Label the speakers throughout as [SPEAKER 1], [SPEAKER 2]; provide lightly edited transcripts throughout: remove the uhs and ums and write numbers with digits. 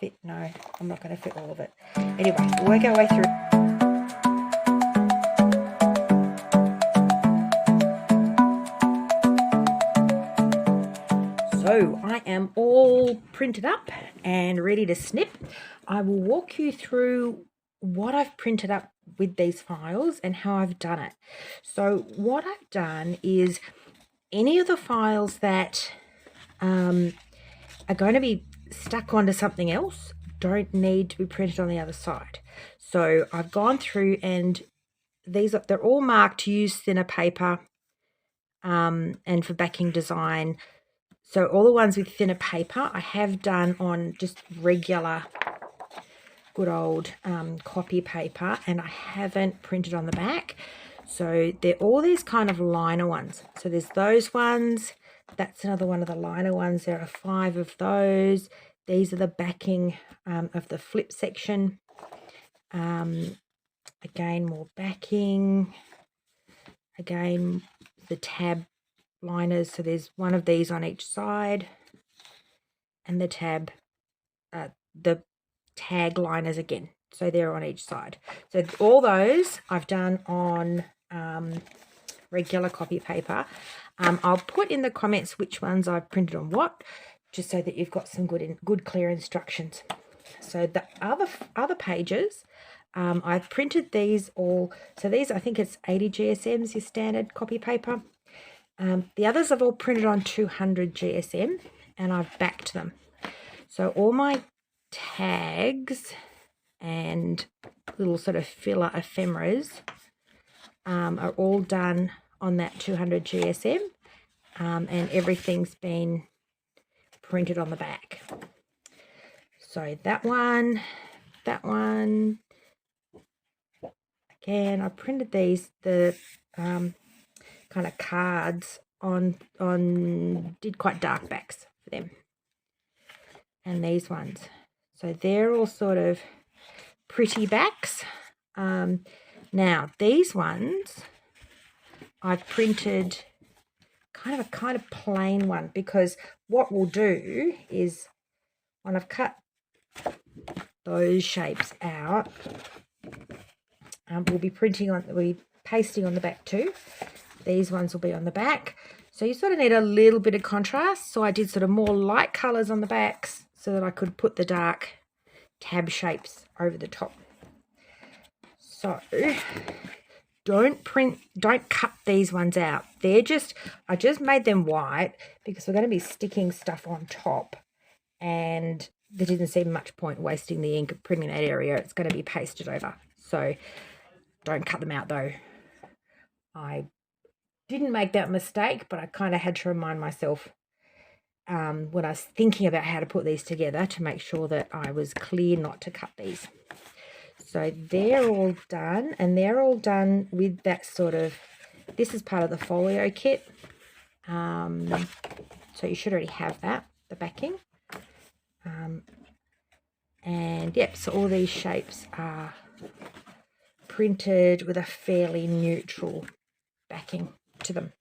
[SPEAKER 1] fit? No, I'm not going to fit all of it. Anyway, we'll work our way through. So I am all printed up and ready to snip. I will walk you through what I've printed up with these files and how I've done it. So what I've done is any of the files that are going to be stuck onto something else don't need to be printed on the other side. So I've gone through, and they're all marked to use thinner paper and for backing design. So all the ones with thinner paper I have done on just regular good old copy paper, and I haven't printed on the back. So they're all these kind of liner ones. So there's those ones. That's another one of the liner ones. There are 5 of those. These are the backing of the flip section. Again, more backing. Again, the tab liners. So there's one of these on each side. And the tag liners again. So they're on each side. So all those I've done on regular copy paper. I'll put in the comments which ones I've printed on what, just so that you've got some good clear instructions. So the other pages, I've printed these all. So these, I think it's 80 GSMs, your standard copy paper. The others I've all printed on 200 GSM, and I've backed them. So all my tags and little sort of filler ephemeras are all done on that 200 GSM, and everything's been printed on the back. So that one, again, I printed these, the kind of cards did quite dark backs for them. And these ones. So they're all sort of pretty backs. Now, these ones I've printed kind of plain one, because what we'll do is when I've cut those shapes out, we'll be pasting on the back too. These ones will be on the back. So you sort of need a little bit of contrast. So I did sort of more light colours on the backs so that I could put the dark tab shapes over the top. So don't cut these ones out. I just made them white because we're going to be sticking stuff on top, and there didn't seem much point wasting the ink printing that area. It's going to be pasted over. So don't cut them out though. I didn't make that mistake, but I kind of had to remind myself when I was thinking about how to put these together to make sure that I was clear not to cut these. So they're all done, and they're all done with that sort of, this is part of the Folio kit. So you should already have that, the backing. And yep, so all these shapes are printed with a fairly neutral backing to them.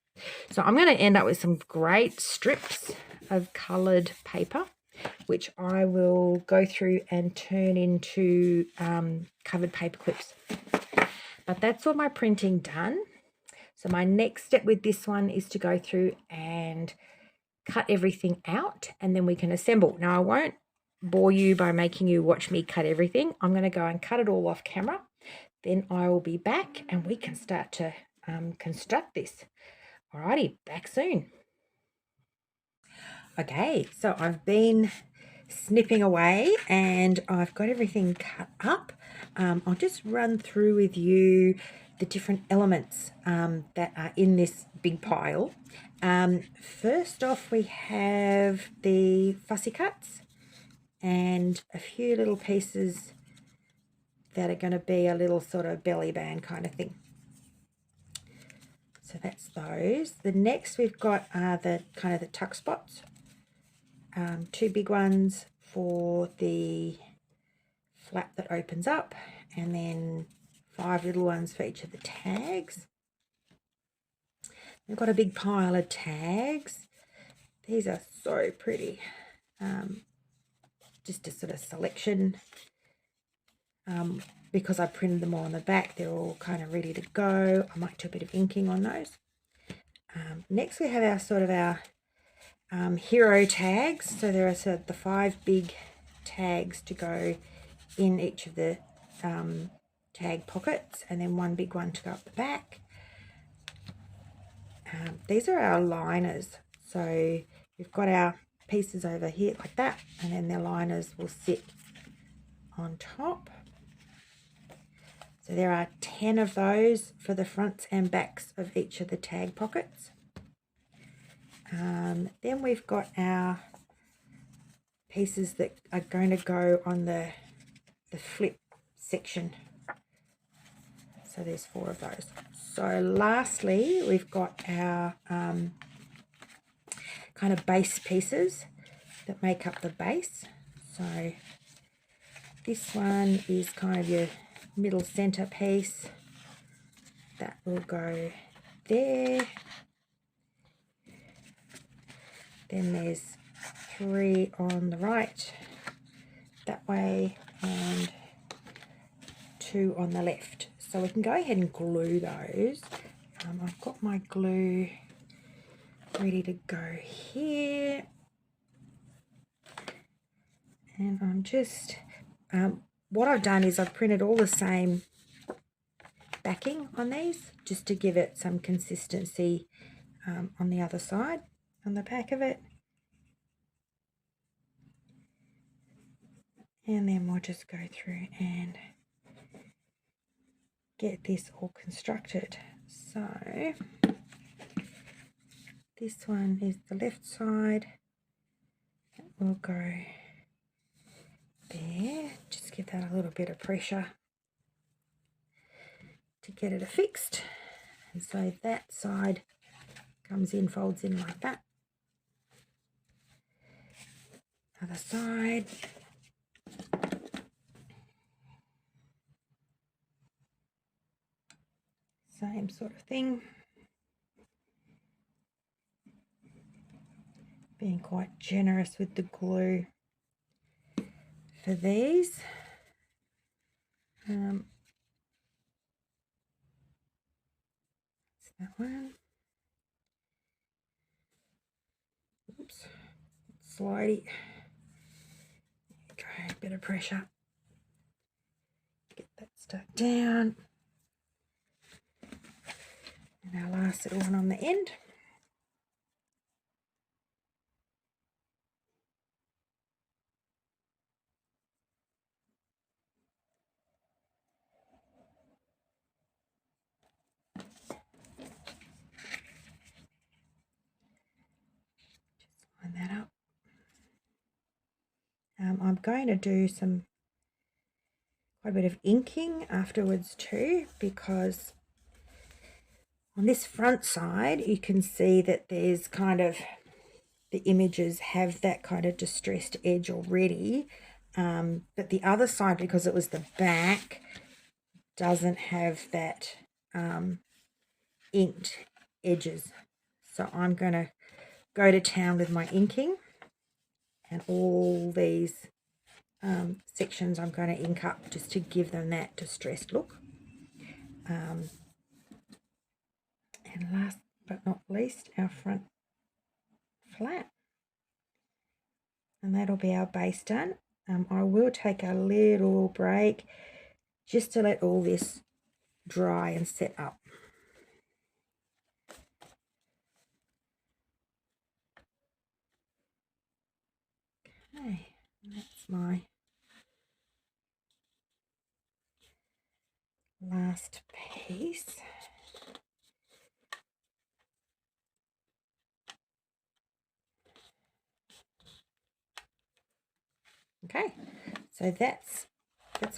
[SPEAKER 1] So I'm going to end up with some great strips of coloured paper, which I will go through and turn into covered paper clips. But that's all my printing done. So my next step with this one is to go through and cut everything out, and then we can assemble. Now, I won't bore you by making you watch me cut everything. I'm going to go and cut it all off camera. Then I will be back and we can start to construct this. Alrighty, back soon. Okay, so I've been snipping away and I've got everything cut up. I'll just run through with you the different elements that are in this big pile. First off, we have the fussy cuts and a few little pieces that are going to be a little sort of belly band kind of thing. So that's those. The next we've got the kind of the tuck spots. 2 big ones for the flap that opens up, and then 5 little ones for each of the tags. We've got a big pile of tags. These are so pretty. just a sort of selection. Because I printed them all on the back, they're all kind of ready to go. I might do a bit of inking on those. Next we have our sort of our hero tags. So there are sort of the 5 big tags to go in each of the tag pockets, and then 1 big one to go up the back. These are our liners. So we've got our pieces over here like that, and then the liners will sit on top. So there are 10 of those for the fronts and backs of each of the tag pockets. Then we've got our pieces that are going to go on the flip section. So there's 4 of those. So lastly, we've got our kind of base pieces that make up the base. So this one is kind of your middle center piece. That will go there. Then there's 3 on the right that way and 2 on the left. So we can go ahead and glue those. I've got my glue ready to go here. And I'm just, what I've done is I've printed all the same backing on these just to give it some consistency on the other side, on the back of it. And then we'll just go through and get this all constructed. So this one is the left side. We'll go there. Just give that a little bit of pressure to get it affixed. And so that side comes in, folds in like that. Other side. Same sort of thing. Being quite generous with the glue for these. That's that one. Oops, slidey. Okay, bit of pressure. Get that stuck down. And our last little one on the end. Just line that up. I'm going to do quite a bit of inking afterwards too, because on this front side you can see that there's kind of, the images have that kind of distressed edge already, but the other side, because it was the back, doesn't have that inked edges. So I'm going to go to town with my inking, and all these sections I'm going to ink up just to give them that distressed look. And last but not least, our front flap. And that'll be our base done. I will take a little break just to let all this dry and set up. Okay, that's my last piece. Okay, so that's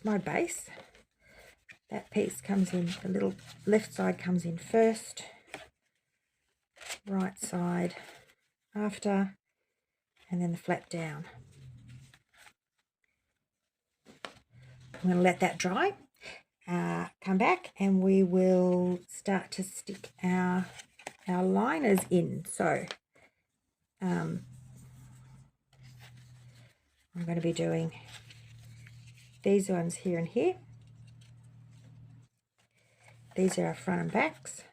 [SPEAKER 1] my base. That piece comes in, the little left side comes in first, right side after, and then the flap down. I'm going to let that dry, come back, and we will start to stick our liners in. So I'm going to be doing these ones here and here. These are our front and backs.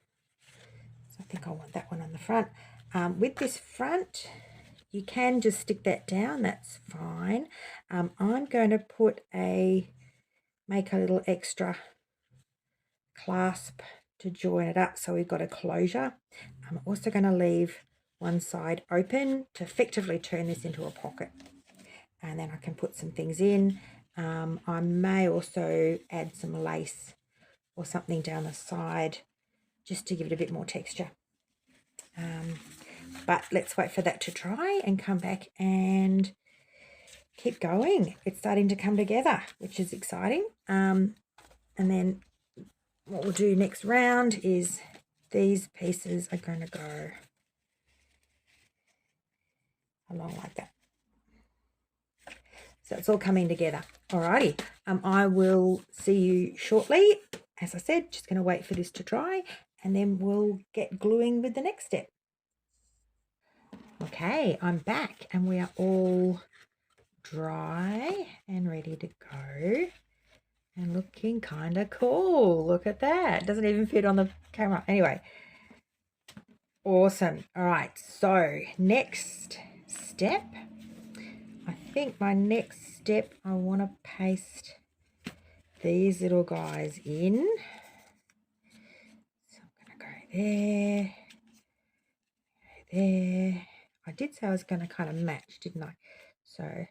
[SPEAKER 1] So I think I want that one on the front. With this front, you can just stick that down, that's fine. I'm going to make a little extra clasp to join it up so we've got a closure. I'm also going to leave one side open to effectively turn this into a pocket, and then I can put some things in. I may also add some lace or something down the side just to give it a bit more texture. But let's wait for that to dry and come back and keep going. It's starting to come together, which is exciting. And then what we'll do next round is these pieces are going to go along like that. So it's all coming together. Alrighty, I will see you shortly. As I said, just going to wait for this to dry and then we'll get gluing with the next step. Okay, I'm back and we are all dry and ready to go and looking kind of cool. Look at that. Doesn't even fit on the camera. Anyway, awesome. All right, so next step. I think my next step, I want to paste these little guys in. So I'm going to go there, there. I did say I was going to kind of match, didn't I? So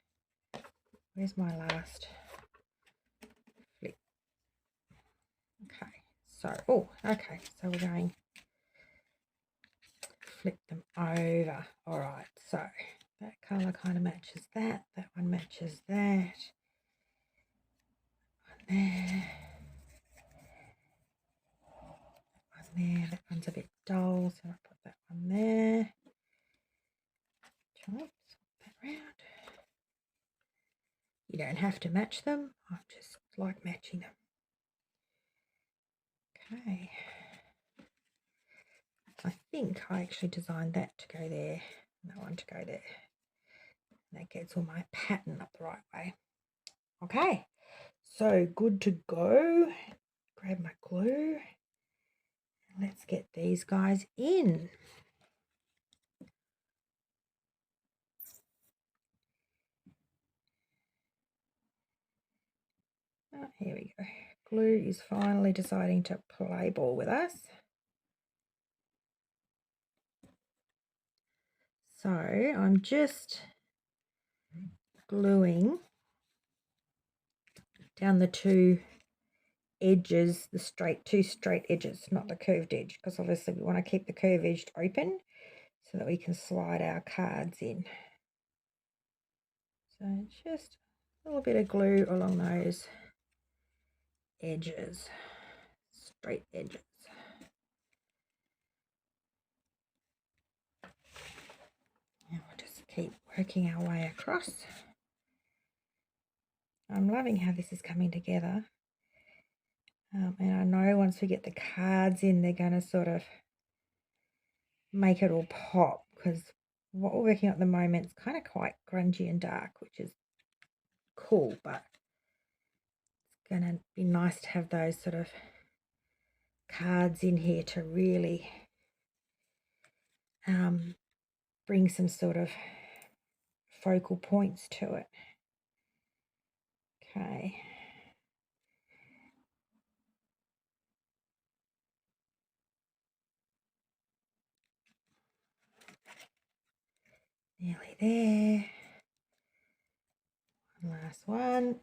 [SPEAKER 1] where's my last flip? Okay, so, oh, okay, so we're going flip them over. All right, so that colour kind of matches that. That one matches that. One there. That one there. That one's a bit dull, so I'll put that one there. Try swap that round. You don't have to match them. I just like matching them. Okay. I think I actually designed that to go there, and that one to go there. And that gets all my pattern up the right way. Okay, so good to go. Grab my glue. Let's get these guys in. Oh, here we go. Glue is finally deciding to play ball with us. So I'm just gluing down the two edges, two straight edges, not the curved edge, because obviously we want to keep the curved edge open so that we can slide our cards in. So just a little bit of glue along those edges, straight edges. And we'll just keep working our way across. I'm loving how this is coming together. And I know once we get the cards in, they're going to sort of make it all pop, because what we're working on at the moment is kind of quite grungy and dark, which is cool, but it's going to be nice to have those sort of cards in here to really bring some sort of focal points to it. Okay. Nearly there. One last one.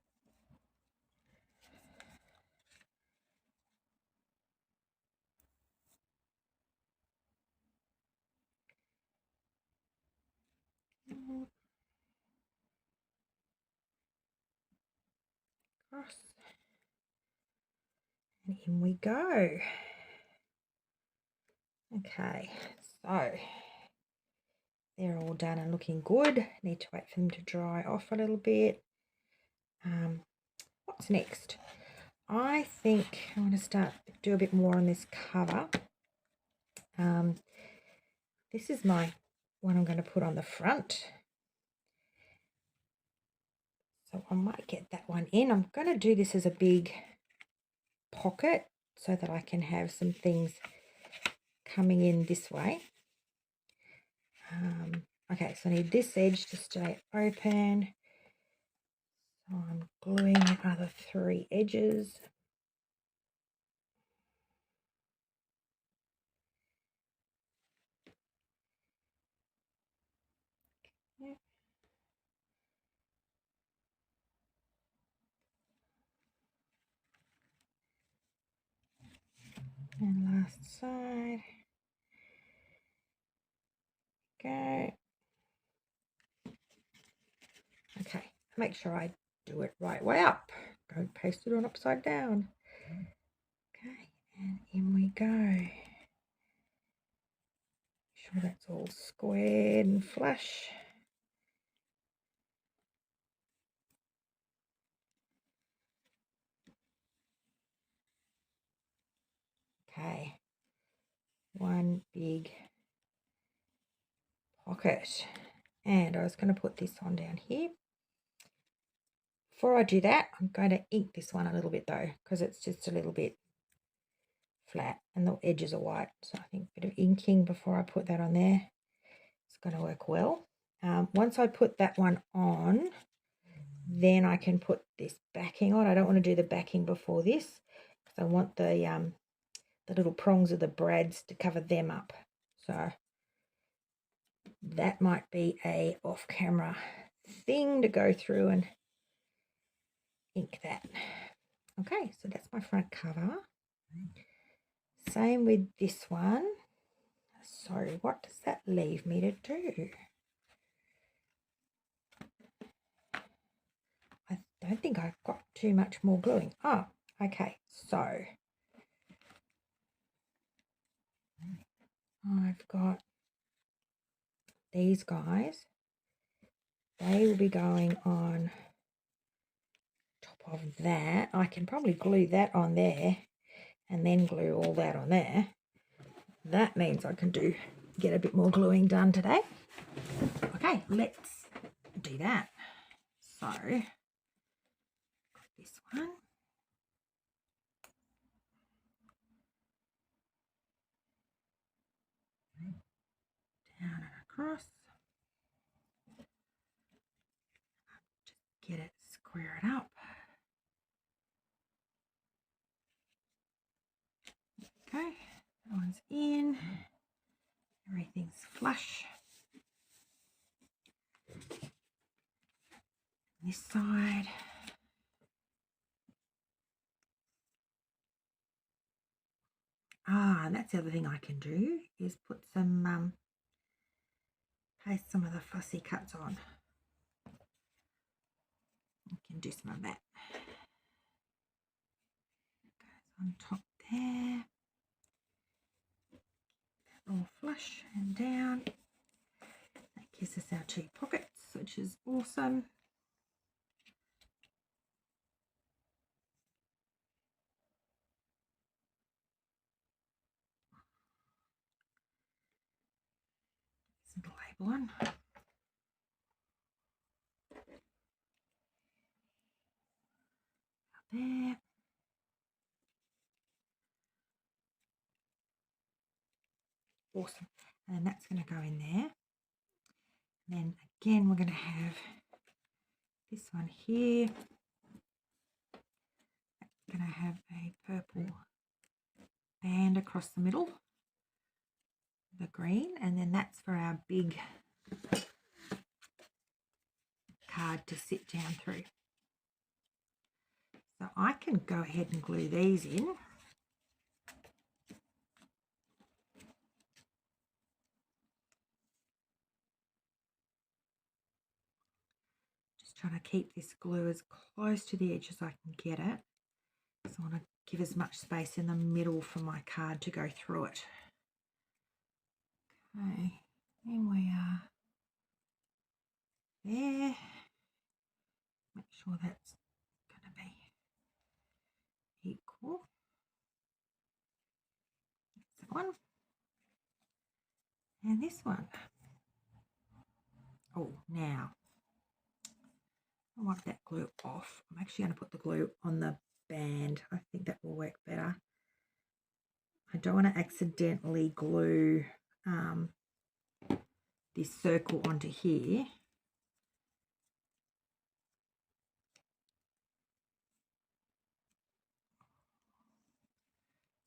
[SPEAKER 1] Across. And in we go. Okay, so they're all done and looking good. Need to wait for them to dry off a little bit. What's next? I think I want to do a bit more on this cover. This is my one I'm going to put on the front. So I might get that one in. I'm going to do this as a big pocket so that I can have some things coming in this way. Okay, so I need this edge to stay open. So I'm gluing the other 3 edges. Yep. And last side. Go. Okay, make sure I do it right way up. Don't paste it on upside down. Okay, and in we go. Sure that's all squared and flush. Okay, one big pocket. And I was going to put this on down here. Before I do that, I'm going to ink this one a little bit though, because it's just a little bit flat and the edges are white. So I think a bit of inking before I put that on there, it's going to work well. Once I put that one on, then I can put this backing on. I don't want to do the backing before this because I want the little prongs of the brads to cover them up. So that might be a off-camera thing to go through and ink that. Okay, so that's my front cover. Same with this one. So what does that leave me to do? I don't think I've got too much more gluing. Oh, okay, so I've got these guys. They will be going on top of that. I can probably glue that on there and then glue all that on there. That means I can get a bit more gluing done today. Okay, let's do that. So, this one. Down and across. Just get it, square it up. Okay, that one's in. Everything's flush. This side. And that's the other thing I can do is put some, paste some of the fussy cuts on. I can do some of that. Goes on top there. All flush and down. That gives us our 2 pockets, which is awesome. There's a label on. There. Awesome. And that's going to go in there. And then again, we're going to have this one here. It's going to have a purple band across the middle, the green, and then that's for our big card to sit down through. So I can go ahead and glue these in. Just trying to keep this glue as close to the edge as I can get it. So I want to give as much space in the middle for my card to go through it. Okay, here we are. There. Make sure that's going to be equal. That's that one. And this one. Oh, now I want that glue off. I'm actually going to put the glue on the band. I think that will work better. I don't want to accidentally glue this circle onto here.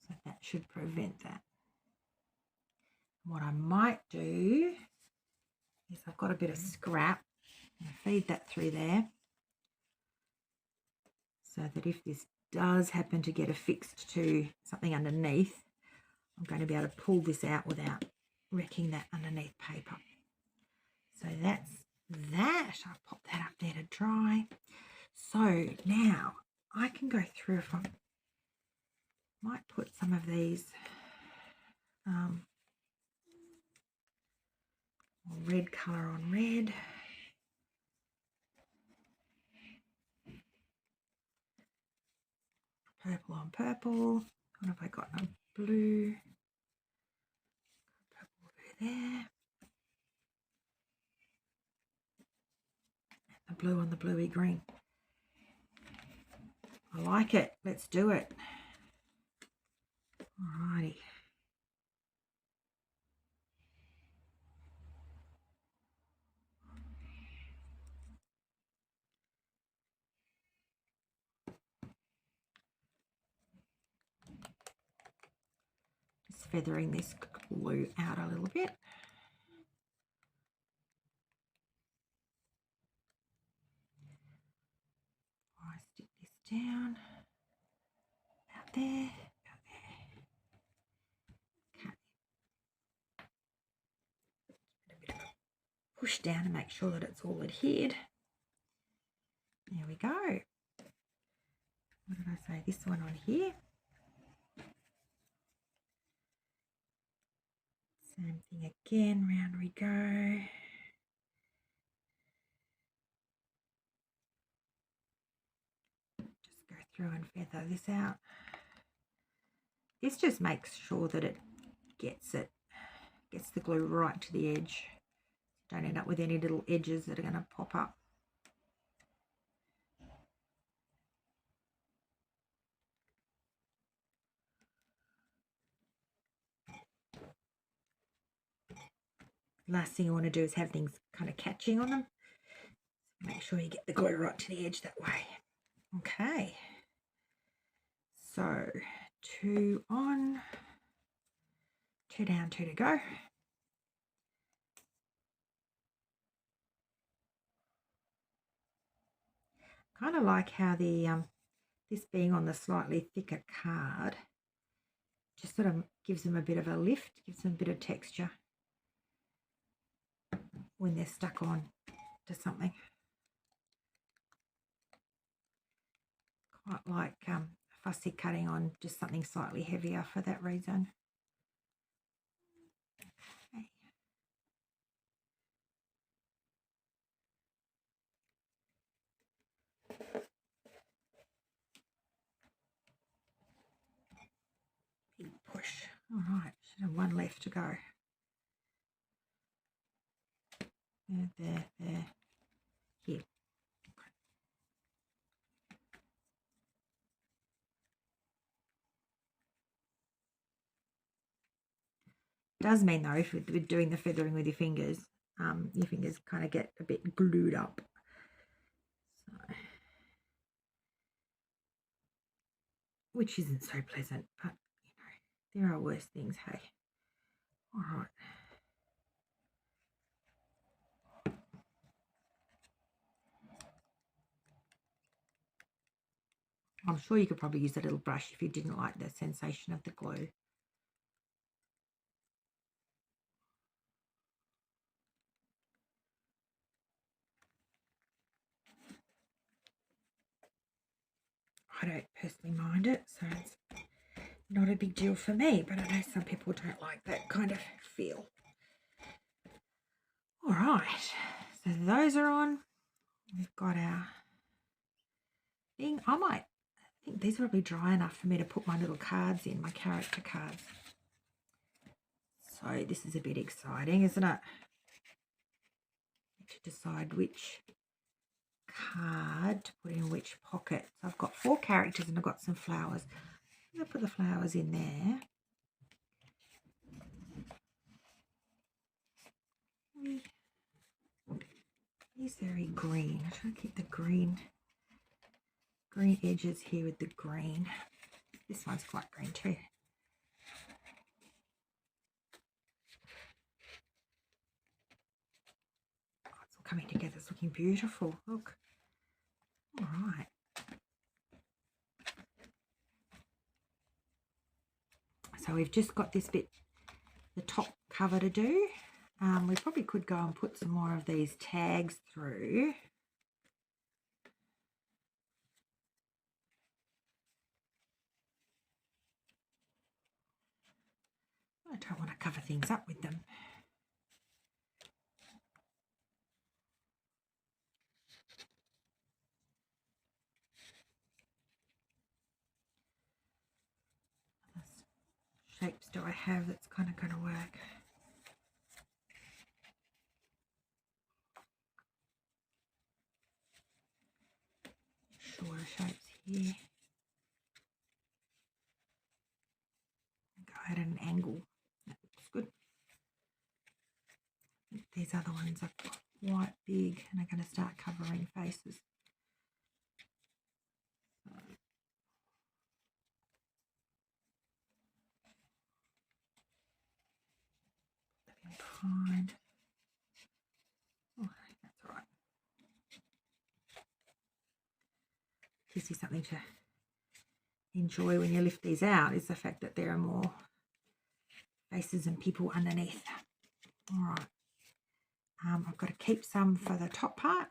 [SPEAKER 1] So that should prevent that. What I might do is I've got a bit of scrap. I'm going to feed that through there so that if this does happen to get affixed to something underneath, I'm going to be able to pull this out without wrecking that underneath paper. So that's that. I'll pop that up there to dry. So now I can go through, if I might put some of these red colour on red. Purple on purple. What have I got? A blue. Purple over there. And the blue on the bluey green. I like it. Let's do it. Alrighty. Just feathering this glue out a little bit. I stick this down. Out there. Push down and make sure that it's all adhered. There we go. What did I say? This one on here. Same thing again, round we go. Just go through and feather this out. This just makes sure that it gets the glue right to the edge. Don't end up with any little edges that are going to pop up. Last thing you want to do is have things kind of catching on them. Make sure you get the glue right to the edge that way. Okay. So 2 on, 2 down, 2 to go. Kind of like how the this being on the slightly thicker card just sort of gives them a bit of a lift, gives them a bit of texture when they're stuck on to something. Quite like fussy cutting on just something slightly heavier for that reason. Okay. Big push. All right, should have one left to go. There, here. Does mean though, if you're doing the feathering with your fingers kind of get a bit glued up. So, which isn't so pleasant, but you know, there are worse things, hey. All right. I'm sure you could probably use a little brush if you didn't like the sensation of the glue. I don't personally mind it, so it's not a big deal for me, but I know some people don't like that kind of feel. All right, so those are on. We've got our thing. I think these are probably dry enough for me to put my little cards in, my character cards. So this is a bit exciting, isn't it? To decide which card to put in which pocket. So I've got 4 characters and I've got some flowers. I'm going to put the flowers in there. He's very green. I'm trying to keep the green edges here with the green. This one's quite green too. Oh, it's all coming together. It's looking beautiful. Look. All right. So we've just got this bit, the top cover to do. We probably could go and put some more of these tags through. I don't want to cover things up with them. What shapes do I have that's kind of going to work? Shorter shapes here. Go at an angle. That looks good. I think these other ones are quite big and are going to start covering faces. Behind. Oh, that's all right. Gives you something to enjoy when you lift these out, is the fact that there are more faces and people underneath. All right. I've got to keep some for the top part.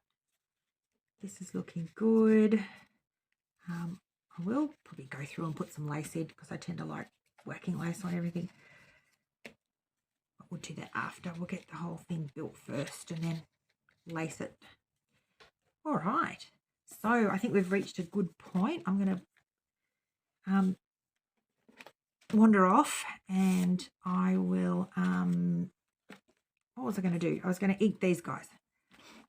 [SPEAKER 1] This is looking good. I will probably go through and put some lace in because I tend to like working lace on everything. But we'll do that after. We'll get the whole thing built first and then lace it. All right. So I think we've reached a good point. I'm going to wander off and I will, what was I going to do? I was going to ink these guys.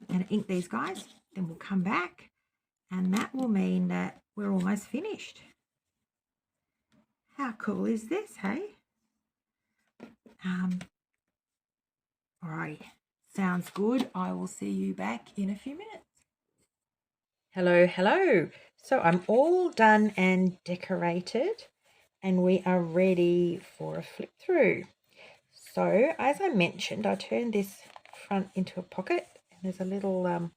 [SPEAKER 1] I'm going to ink these guys, then we'll come back and that will mean that we're almost finished. How cool is this, hey? Alrighty, sounds good. I will see you back in a few minutes. Hello. So I'm all done and decorated and we are ready for a flip through. So as I mentioned, I turned this front into a pocket and there's a little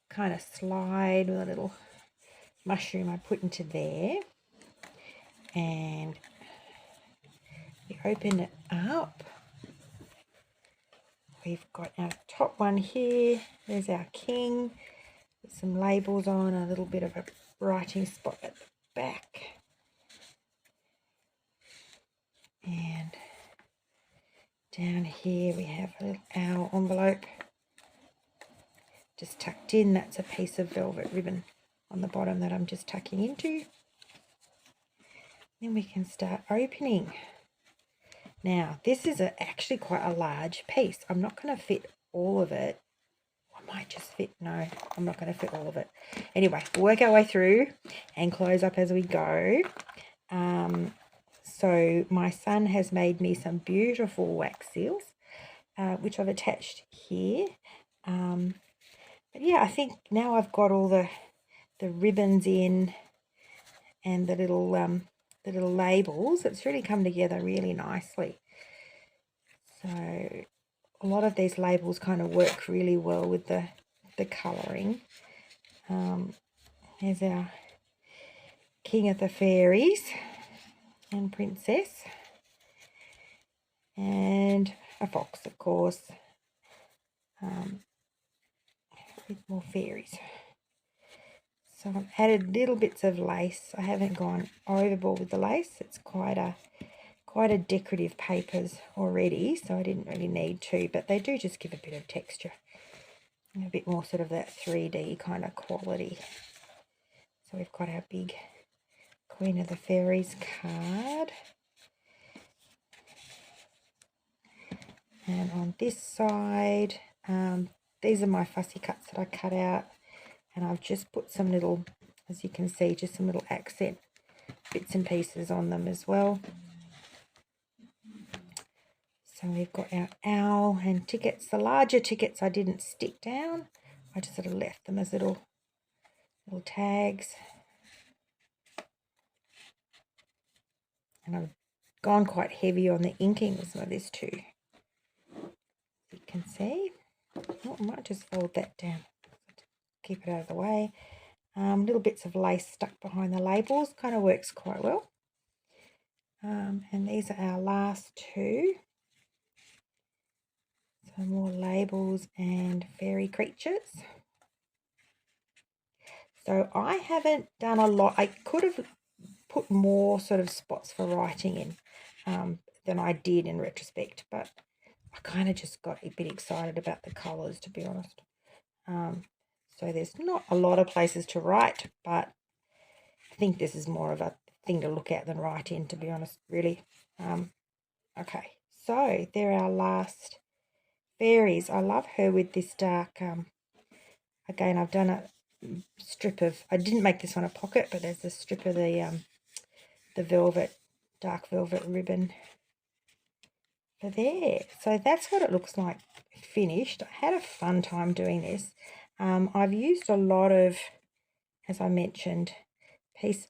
[SPEAKER 1] kind of slide with a little mushroom I put into there, and we open it up. We've got our top one here. There's our king with some labels on, a little bit of a writing spot at the back, and down here we have a little owl envelope just tucked in. That's a piece of velvet ribbon on the bottom that I'm just tucking into. Then we can start opening. Now this is actually quite a large piece. I'm not going to fit all of it. I might just fit, no, I'm not going to fit all of it. Anyway, we'll work our way through and close up as we go. So my son has made me some beautiful wax seals, which I've attached here. But yeah, I think now I've got all the ribbons in and the little labels. It's really come together really nicely. So a lot of these labels kind of work really well with the colouring. There's our King of the Fairies and Princess, and a fox, of course, with more fairies. So I've added little bits of lace. I haven't gone overboard with the lace. It's quite a decorative papers already, so I didn't really need to, but they do just give a bit of texture and a bit more sort of that 3D kind of quality. So we've got our big Queen of the Fairies card. And on this side, these are my fussy cuts that I cut out And I've just put some little, as you can see, just some little accent bits and pieces on them as well. So we've got our owl and tickets. The larger tickets I didn't stick down. I just sort of left them as little tags. And I've gone quite heavy on the inking with some of this too. You can see. Oh, I might just fold that down. Keep it out of the way. Little bits of lace stuck behind the labels. Kind of works quite well. And these are our last two. So more labels and fairy creatures. So I haven't done a lot. I could have put more sort of spots for writing in than I did in retrospect, but I kind of just got a bit excited about the colours, to be honest. So there's not a lot of places to write, but I think this is more of a thing to look at than write in, to be honest, really. Okay, so they're our last fairies. I love her with this dark, again, I've done a strip of, I didn't make this one a pocket, but there's a strip of the velvet, dark velvet ribbon for there. So that's what it looks like finished. I had a fun time doing this. I've used a lot of, as I mentioned,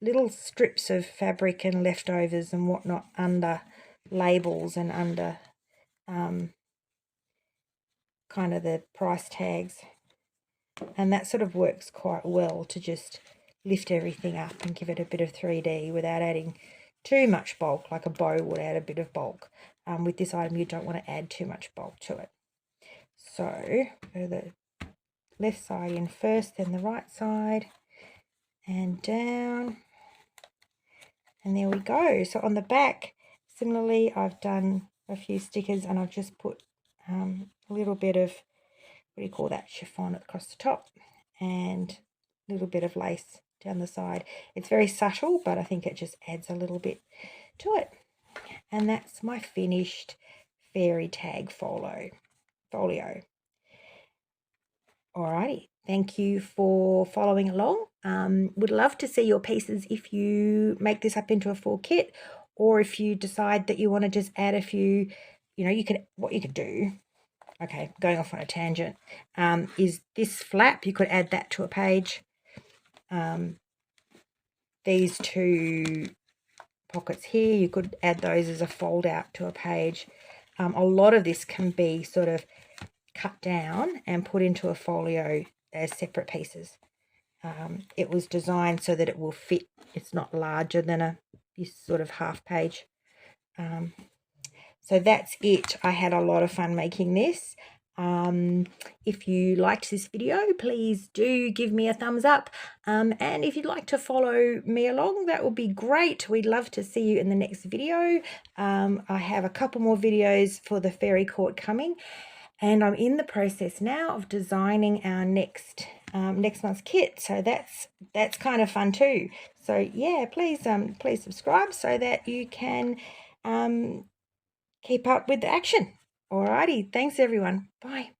[SPEAKER 1] little strips of fabric and leftovers and whatnot under labels and under kind of the price tags. And that sort of works quite well to just lift everything up and give it a bit of 3D without adding too much bulk, like a bow would add a bit of bulk. With this item, you don't want to add too much bulk to it. So, go the left side in first, then the right side, and down. And there we go. So on the back, similarly, I've done a few stickers and I've just put a little bit of, what do you call that, chiffon across the top and a little bit of lace down the side. It's very subtle, but I think it just adds a little bit to it. And that's my finished fairy tag folio. Alrighty, thank you for following along. Would love to see your pieces if you make this up into a full kit, or if you decide that you want to just add a few, what you could do, okay, going off on a tangent, is this flap, you could add that to a page. These two pockets here, you could add those as a fold out to a page. A lot of this can be sort of cut down and put into a folio as separate pieces. It was designed so that it will fit. It's not larger than this sort of half page. So that's it. I had a lot of fun making this. If you liked this video, please do give me a thumbs up. And if you'd like to follow me along, that would be great. We'd love to see you in the next video. I have a couple more videos for the fairy court coming. And I'm in the process now of designing our next month's kit. So that's kind of fun too. So yeah, please subscribe so that you can keep up with the action. Alrighty, thanks everyone. Bye.